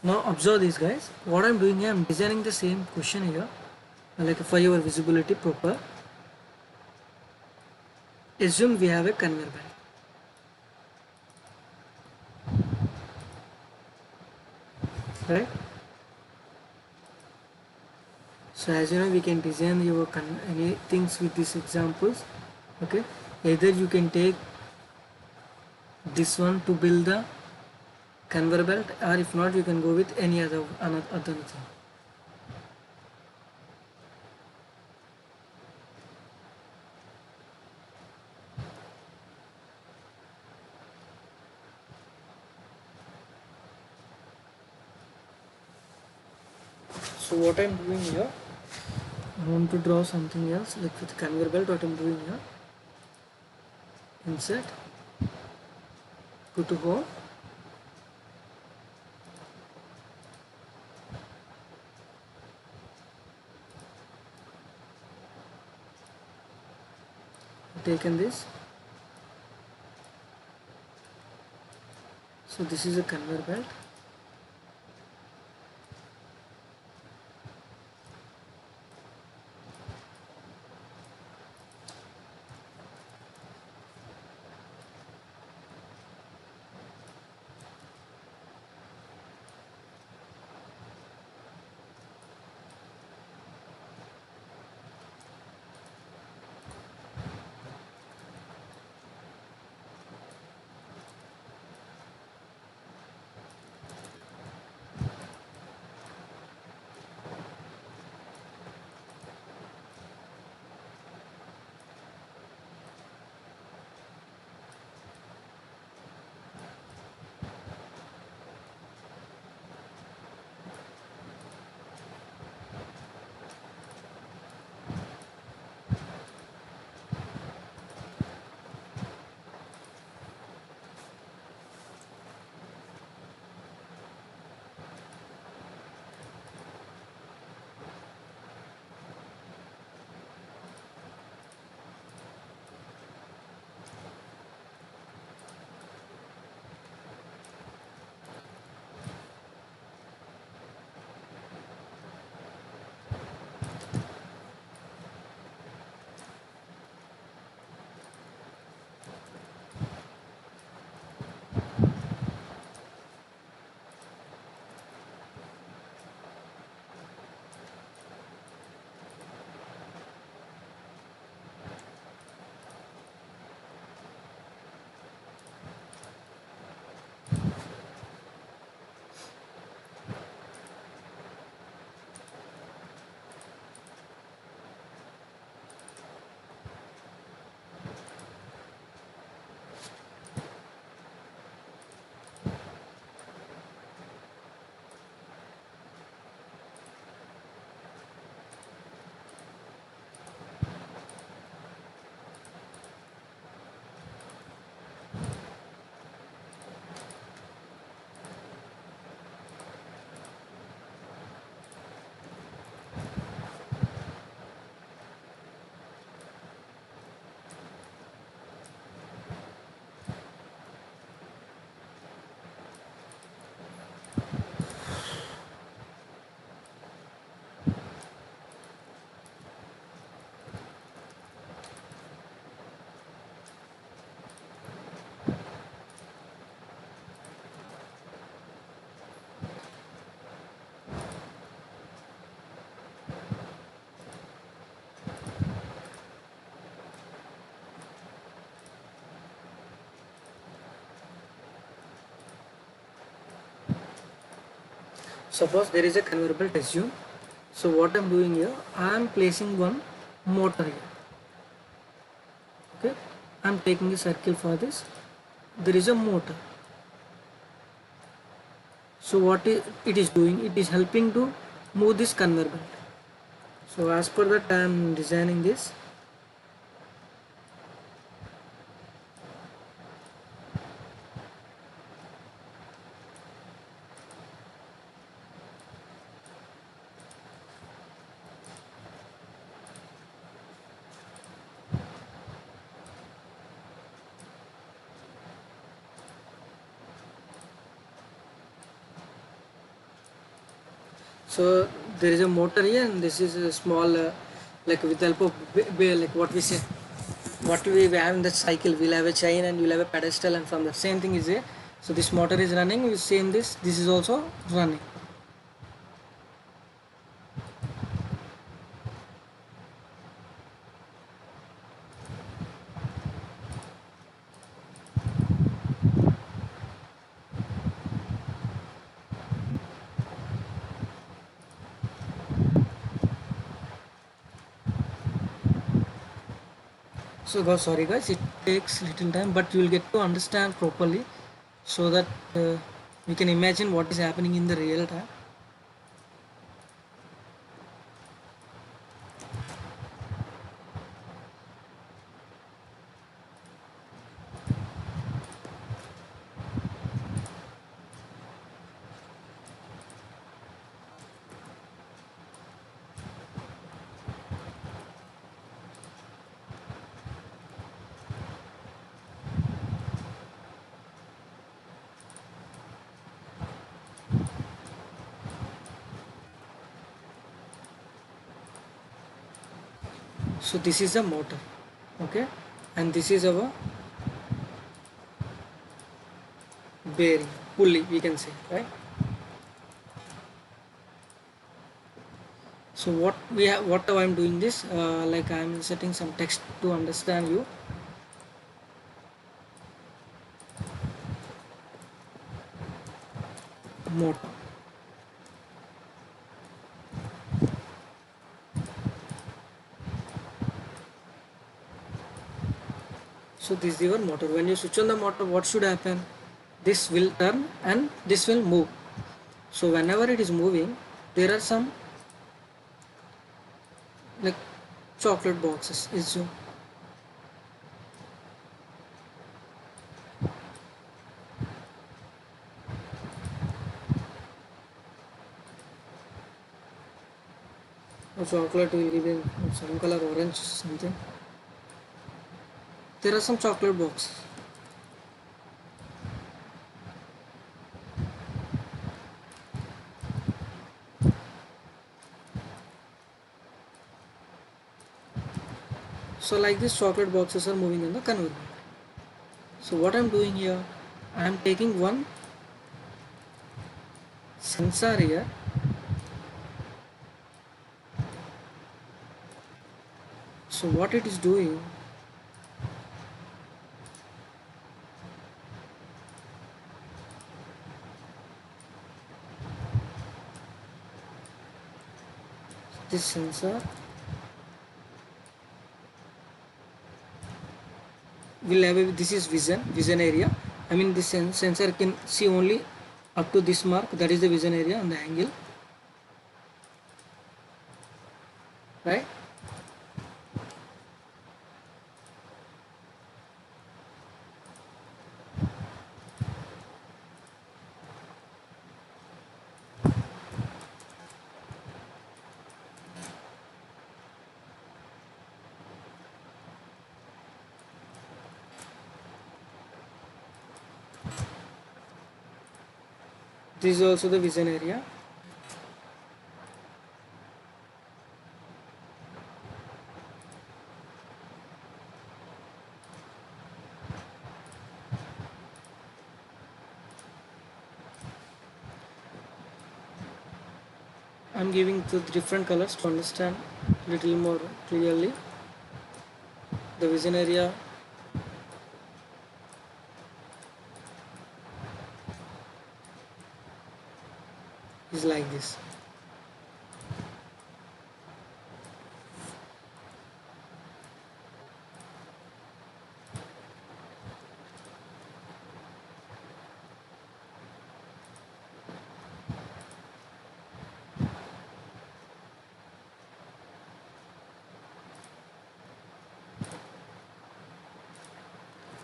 Now observe this, guys. What I'm doing here, I'm designing the same question here, like for your visibility proper. Assume we have a conveyor belt, right? So as you know, we can design your any things with these examples. Okay, either you can take this one to build the conveyor belt, or if not, you can go with any other thing. So what I'm doing here, I want to draw something else, like with conveyor belt. What I'm doing here, insert, go to home, taken this. So this is a conveyor belt. Suppose there is a conveyor belt, assume. So what I'm doing here, I am placing one motor here. Okay, I'm taking a circle for this. There is a motor. So it is doing, it is helping to move this conveyor belt. So as per that, I am designing this. So there is a motor here, and this is a small like with the help of like what we say, what we have in the cycle, we'll have a chain and you'll have a pedestal, and from the same thing is here. So this motor is running, we see in this is also running. So sorry guys, it takes little time, but you will get to understand properly, so that you can imagine what is happening in the real time. So this is a motor, okay, and this is our bearing, pulley, we can say, right? So what I'm doing this, like I'm setting some text to understand you. Motor. So this is your motor. When you switch on the motor, what should happen? This will turn and this will move. So whenever it is moving, there are some like chocolate boxes. Is so a chocolate will give in some color orange something. There are some chocolate boxes. So like this chocolate boxes are moving in the conveyor belt. So what I'm doing here, I'm taking one sensor here, so what it is doing, this sensor will have this is vision area. I mean this sensor can see only up to this mark, that is the vision area and the angle, right? This is also the vision area. I'm giving the different colors to understand little more clearly. The vision area is like this.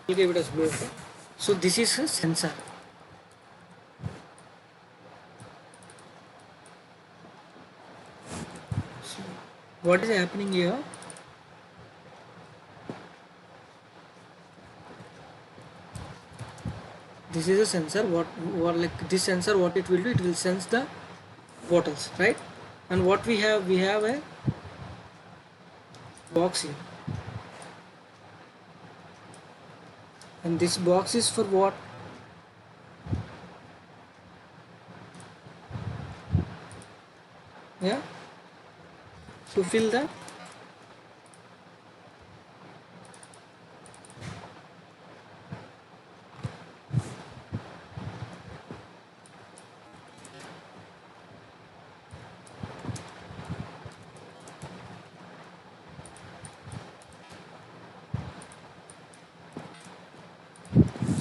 We'll give it as blue. Okay? So this is a sensor. So what is happening here? This is a sensor. What like this sensor? What it will do? It will sense the bottles, right? And what we have a box here, and this box is for what? Yeah, to fill the.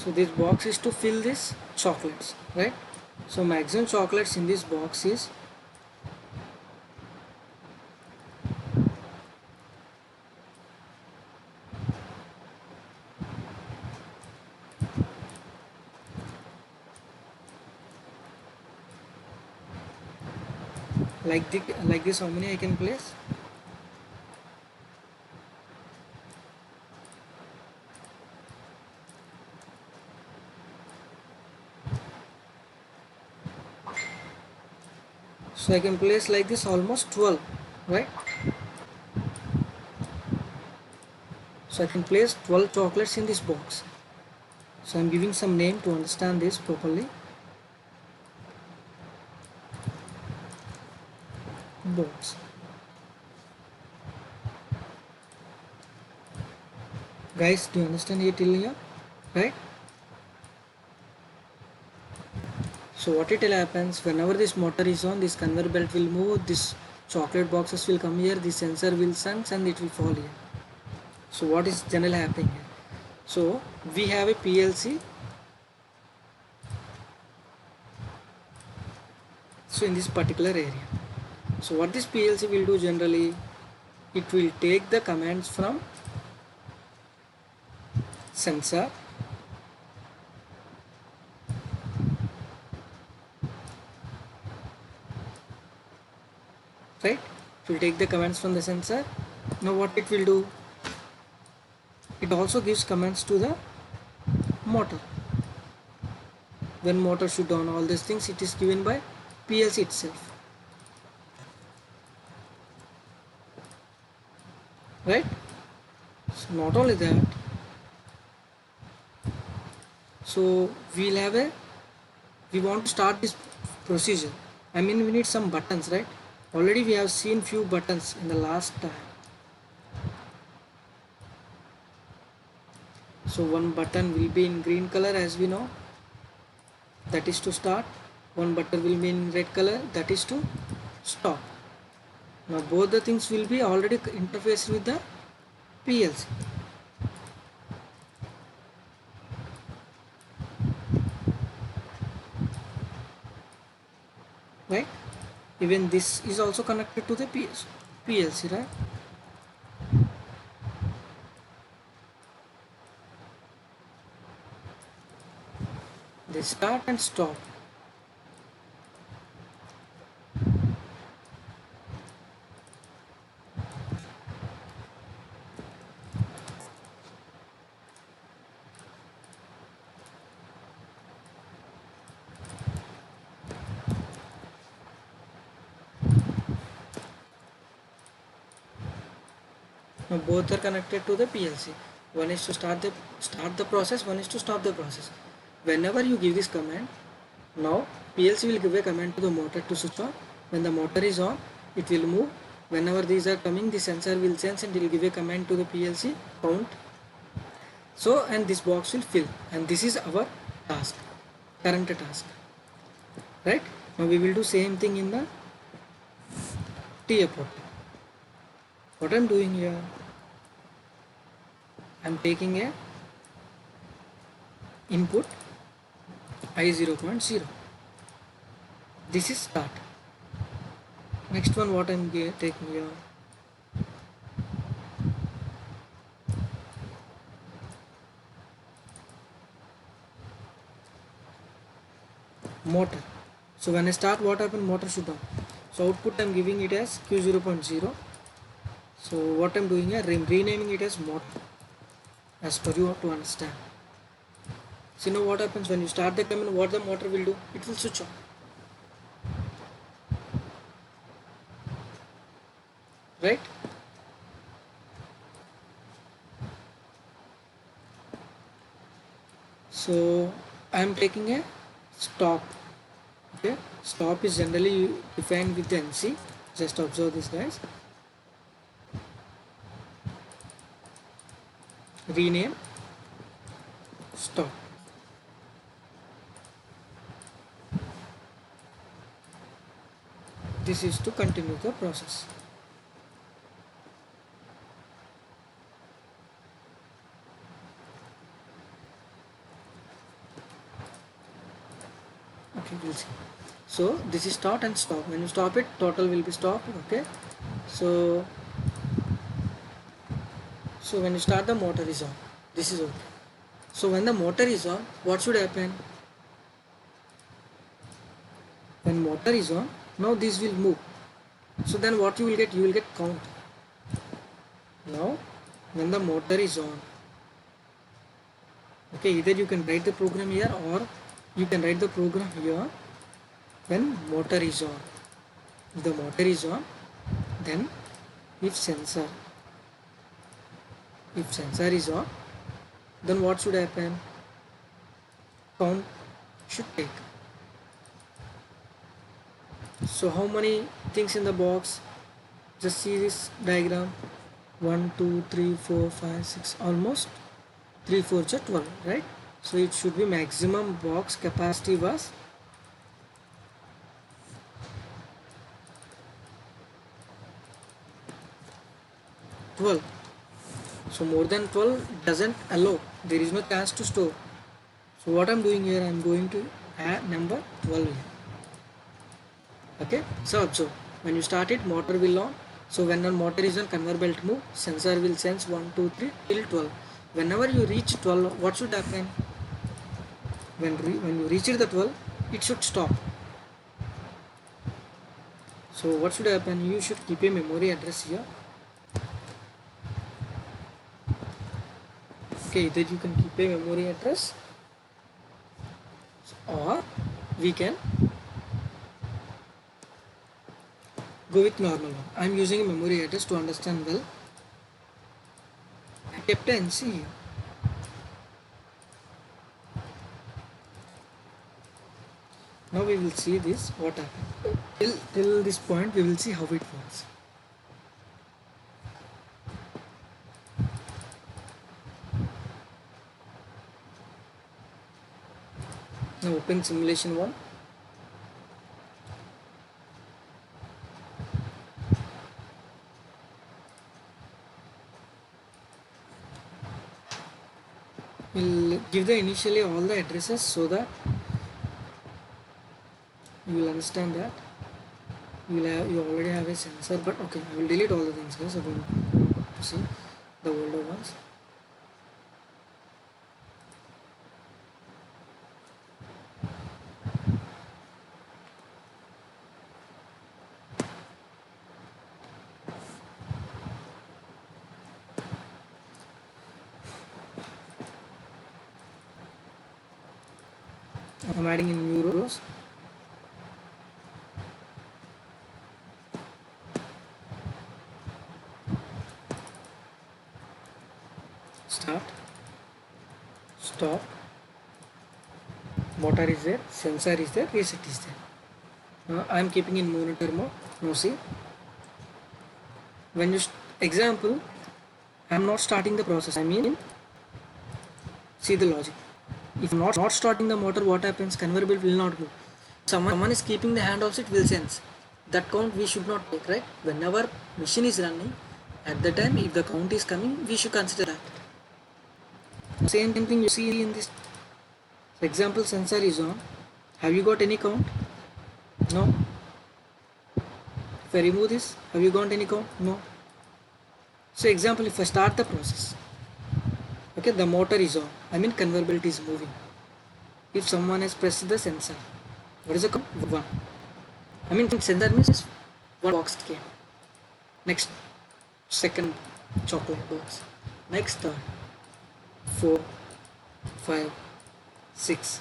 So this box is to fill this chocolates, right? So maximum chocolates in this box is like this. How many I can place? So I can place like this almost 12, right? So I can place 12 chocolates in this box. So I'm giving some name to understand this properly. Box. Guys, do you understand it till here? Right? So what it will happens, whenever this motor is on, this conveyor belt will move, this chocolate boxes will come here, the sensor will sense and it will fall here. So what is generally happening here? So we have a PLC. So in this particular area. So what this PLC will do generally, it will take the commands from sensor, right? It will take the commands from the sensor. Now what it will do, it also gives commands to the motor. When motor should on, all these things it is given by PLC itself, right? So not only that, so we'll have a, we want to start this procedure. I mean, we need some buttons, right? Already we have seen few buttons in the last time. So one button will be in green color, as we know, that is to start. One button will be in red color, that is to stop. Now both the things will be already interfaced with the PLC, right? Even this is also connected to the PLC, right? They start and stop. Now both are connected to the PLC. One is to start the process, one is to stop the process. Whenever you give this command, now PLC will give a command to the motor to switch on. When the motor is on, it will move. Whenever these are coming, the sensor will sense and it will give a command to the PLC count. So and this box will fill, and this is our task, current task, right? Now we will do same thing in the TF port. What I'm doing here, I'm taking a input I 0.0. This is start. Next one, what I'm taking here, motor. So when I start, what happened? Motor should on. So output I'm giving it as Q 0.0. So what I'm doing here, renaming it as motor, as per you have to understand. So you know what happens when you start the command, what the motor will do? It will switch on. right? So I am taking a stop. Okay, stop is generally defined with the NC. Just observe this, guys. Rename stop. This is to continue the process. Okay, we'll see. So this is start and stop. When you stop it, total will be stopped. Okay, so when you start, the motor is on. This is okay. So when the motor is on, what should happen? When motor is on, now this will move. So then what you will get? You will get count. Now when the motor is on, okay, either you can write the program here or you can write the program here. When motor is on, if the motor is on, then if sensor is on, then what should happen? Count should take. So how many things in the box? Just see this diagram. 1 2 3 4 5 6, almost 3 4 12, right? So it should be maximum box capacity was 12. So more than 12 doesn't allow. There is no chance to store. So what I'm doing here, I'm going to add number 12 here. Okay, so observe. When you start it, motor will on. So when the motor is on, conveyor belt move, sensor will sense 1 2 3 till 12. Whenever you reach 12, what should happen? When you reach the 12, it should stop. So what should happen? You should keep a memory address here. Okay, that you can keep a memory address, or we can go with normal one. I am using a memory address to understand well. I kept a NC here. Now we will see this, what happened. Till this point we will see how it works. Now open simulation 1. We'll give the initially all the addresses so that you will understand that you already have a sensor, but okay, I will delete all the things, guys. I'm going to see the older ones. I'm adding in new rows. Start, stop, motor is there, sensor is there, reset is there. I am keeping in monitor mode. Now see, when you example, I am not starting the process. I mean, see the logic. If not starting the motor, what happens? Conveyor belt will not move. Someone is keeping the hand also, it will sense. That count we should not take, right? Whenever machine is running, at the time if the count is coming, we should consider that. Same thing you see in this example, sensor is on. Have you got any count? No. If I remove this, have you got any count? No. So example, if I start the process, okay, the motor is on. I mean conveyor belt is moving. If someone has pressed the sensor, what is the count? 1. I mean sensor means 1 box came. Next, second chocolate box. Next, third, 4, 5, 6,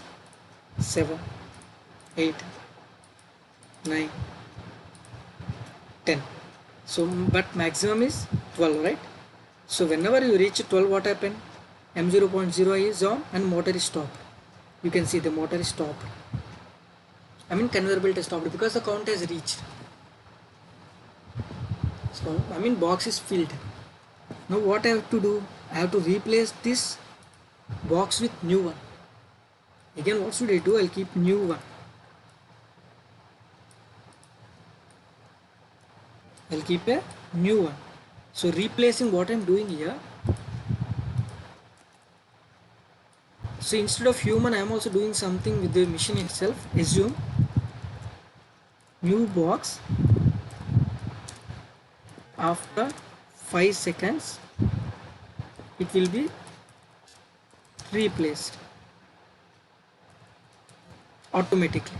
7, 8, 9, 10. So but maximum is 12, right? So whenever you reach 12, what happen? M0.0 is on and motor is stopped. You can see the motor is stopped. I mean conveyor belt is stopped because the count has reached. So I mean box is filled. Now what I have to do? I have to replace this box with new one. Again, what should I do? I'll keep new one. I'll keep a new one. So replacing what I'm doing here. So instead of human, I'm also doing something with the machine itself. Assume new box after 5 seconds it will be replaced automatically.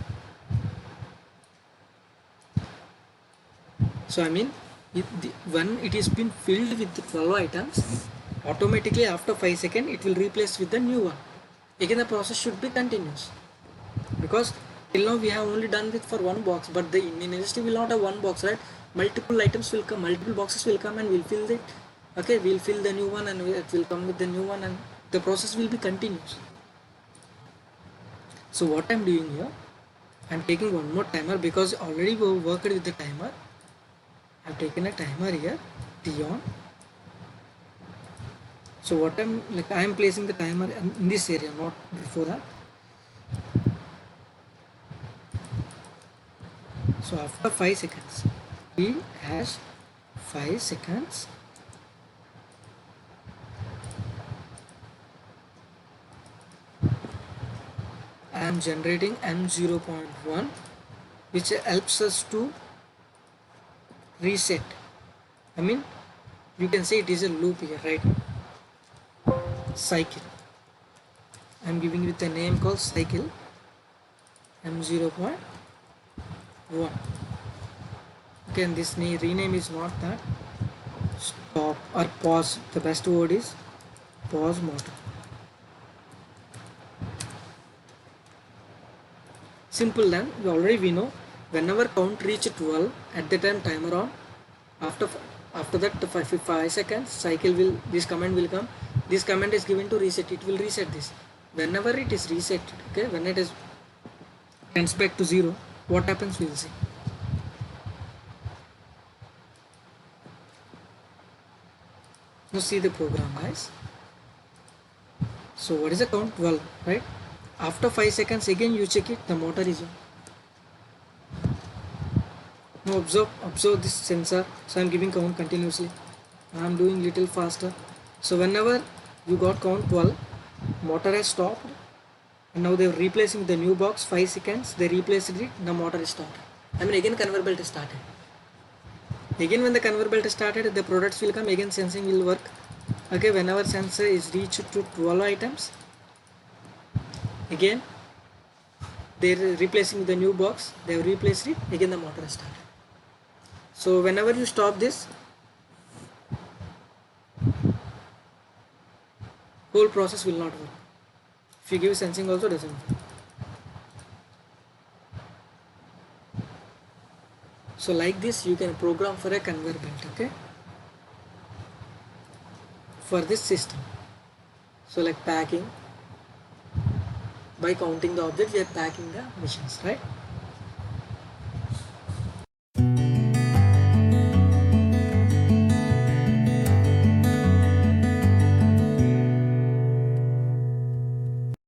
So I mean when it is been filled with 12 items, automatically after 5 seconds it will replace with the new one. Again the process should be continuous, because till now we have only done with for one box, but the Indian industry will not have one box, right? Multiple items will come, multiple boxes will come, and we'll fill it. Okay, we'll fill the new one and it will come with the new one, and the process will be continuous. So what I'm doing here, I'm taking one more timer because already we worked with the timer. I've taken a timer here, T on. So what I'm placing the timer in this area, not before that. So after 5 seconds, T has 5 seconds. I am generating M0.1, which helps us to reset. I mean, you can say it is a loop here, right? Cycle. I am giving it a name called cycle M0.1. Okay, and this rename is not that. Stop or pause. The best word is pause motor. Simple then. We know whenever count reach 12, at the time timer on. After that 5 seconds cycle will, this command will come. This command is given to reset. It will reset this. Whenever it is reset, okay, when it is tends back to 0, what happens we will see. Now see the program, guys. So what is the count? 12, right? After 5 seconds again you check it, the motor is on. Now observe this sensor. So I'm giving count continuously. I'm doing little faster. So whenever you got count 12, motor has stopped, and now they're replacing the new box. 5 seconds they replaced it, the motor is started. I mean again conveyor belt is started. Again when the conveyor belt is started, the products will come, again sensing will work. Okay, whenever sensor is reached to 12 items, again they're replacing the new box, they have replaced it, again the motor is started. So whenever you stop this, whole process will not work. If you give sensing also doesn't work. So like this you can program for a conveyor belt, okay, for this system. So like packing, by counting the objects we are packing the machines, right?